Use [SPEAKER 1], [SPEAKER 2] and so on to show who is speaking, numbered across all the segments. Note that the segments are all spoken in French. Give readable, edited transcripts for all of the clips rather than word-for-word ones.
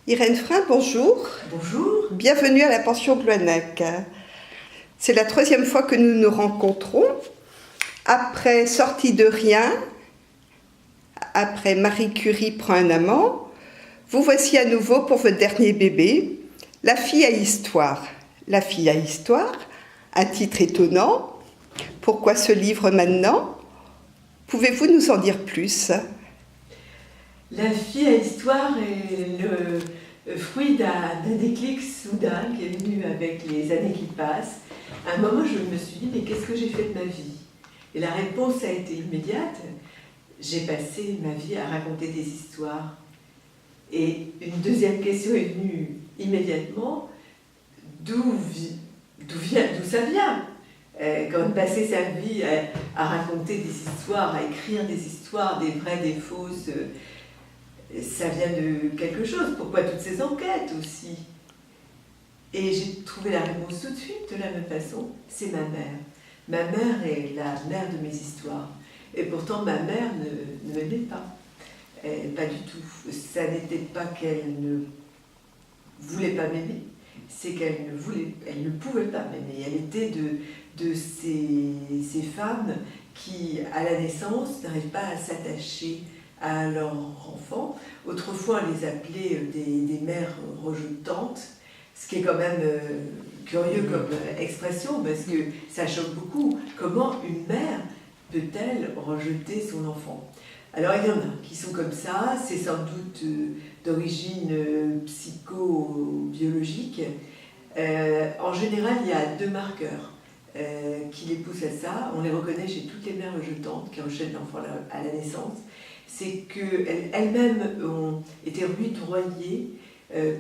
[SPEAKER 1] Irène Frein, bonjour.
[SPEAKER 2] Bonjour.
[SPEAKER 1] Bienvenue à la pension Gloanec. C'est la 3e fois que nous nous rencontrons. Après Sortie de rien, après Marie Curie prend un amant, vous voici à nouveau pour votre dernier bébé, La fille à histoire. La fille à histoire, un titre étonnant. Pourquoi ce livre maintenant? Pouvez-vous nous en dire plus?
[SPEAKER 2] La fille à histoire est le fruit d'un déclic soudain qui est venu avec les années qui passent. À un moment, je me suis dit, mais qu'est-ce que j'ai fait de ma vie? Et la réponse a été immédiate. J'ai passé ma vie à raconter des histoires. Et une deuxième question est venue immédiatement. D'où ça vient? Quand on passait sa vie à raconter des histoires, à écrire des histoires, des vraies, des fausses, ça vient de quelque chose. Pourquoi toutes ces enquêtes aussi? Et j'ai trouvé la réponse tout de suite, de la même façon, c'est ma mère. Ma mère est la mère de mes histoires. Et pourtant, ma mère ne m'aimait pas. Pas du tout. Ça n'était pas qu'elle ne voulait pas m'aimer, c'est qu'elle ne pouvait pas m'aimer. Elle était de ces femmes qui, à la naissance, n'arrivent pas à s'attacher à leur enfant. Autrefois, on les appelait des mères rejetantes, ce qui est quand même curieux comme expression, parce que ça choque beaucoup. Comment une mère peut-elle rejeter son enfant? Alors, il y en a qui sont comme ça, c'est sans doute d'origine psychobiologique. En général, il y a 2 marqueurs qui les poussent à ça. On les reconnaît chez toutes les mères rejetantes qui rejettent l'enfant à la naissance. C'est qu'elles-mêmes ont été rudoyées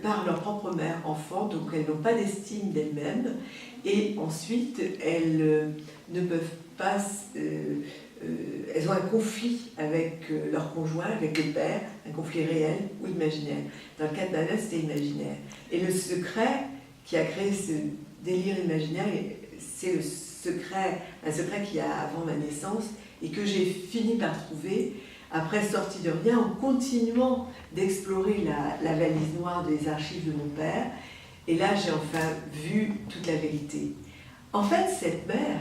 [SPEAKER 2] par leur propre mère enfant, donc elles n'ont pas d'estime d'elles-mêmes. Et ensuite, elles ne peuvent pas... elles ont un conflit avec leur conjoint, avec le père, un conflit réel ou imaginaire. Dans le cas de ma mère, c'était imaginaire. Et le secret qui a créé ce délire imaginaire, c'est un secret qu'il y a avant ma naissance et que j'ai fini par trouver après Sortie de rien, en continuant d'explorer la valise noire des archives de mon père. Et là, j'ai enfin vu toute la vérité. En fait, cette mère,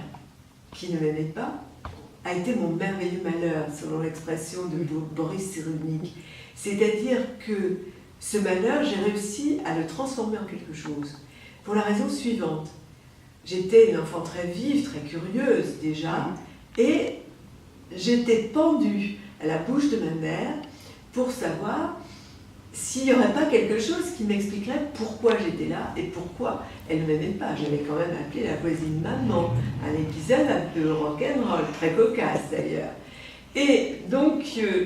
[SPEAKER 2] qui ne m'aimait pas, a été mon merveilleux malheur, selon l'expression de Boris Cyrulnik. C'est-à-dire que ce malheur, j'ai réussi à le transformer en quelque chose. Pour la raison suivante. J'étais une enfant très vive, très curieuse déjà, et j'étais pendue à la bouche de ma mère pour savoir s'il n'y aurait pas quelque chose qui m'expliquerait pourquoi j'étais là et pourquoi elle ne m'aimait pas. J'avais quand même appelé la voisine maman, un épisode un peu rock'n'roll, très cocasse d'ailleurs. Et donc,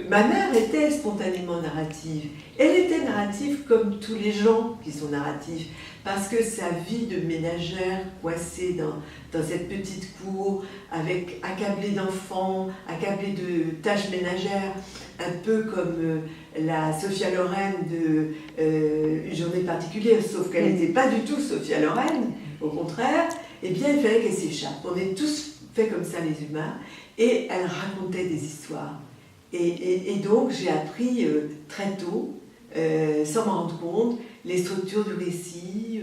[SPEAKER 2] ma mère était spontanément narrative. Elle était narrative comme tous les gens qui sont narratifs, parce que sa vie de ménagère, coincée dans cette petite cour, accablée d'enfants, accablée de tâches ménagères, un peu comme la Sophia Loren de Une journée particulière, sauf qu'elle n'était pas du tout Sophia Loren, au contraire, eh bien il fallait qu'elle s'échappe. On est tous faits comme ça les humains, et elle racontait des histoires. Et donc j'ai appris très tôt, sans m'en rendre compte, les structures du récit,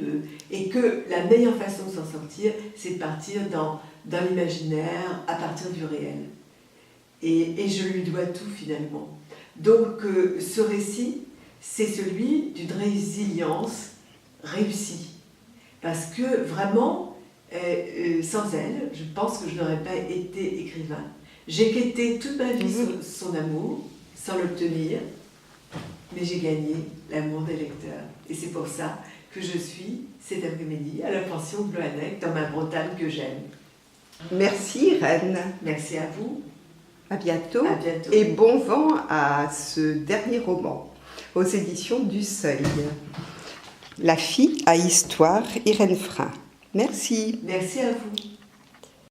[SPEAKER 2] et que la meilleure façon de s'en sortir, c'est de partir dans l'imaginaire, à partir du réel. Et je lui dois tout finalement. Donc ce récit, c'est celui d'une résilience réussie. Parce que vraiment, sans elle, je pense que je n'aurais pas été écrivain. J'ai quêté toute ma vie son amour, sans l'obtenir, mais j'ai gagné l'amour des lecteurs. Et c'est pour ça que je suis, cet après-midi, à la pension Gloanec, dans ma Bretagne que j'aime.
[SPEAKER 1] Merci Irène.
[SPEAKER 2] Merci à vous.
[SPEAKER 1] À bientôt.
[SPEAKER 2] À bientôt.
[SPEAKER 1] Et bon vent à ce dernier roman, aux éditions du Seuil. La fille à histoire, Irène Frein. Merci.
[SPEAKER 2] Merci à vous.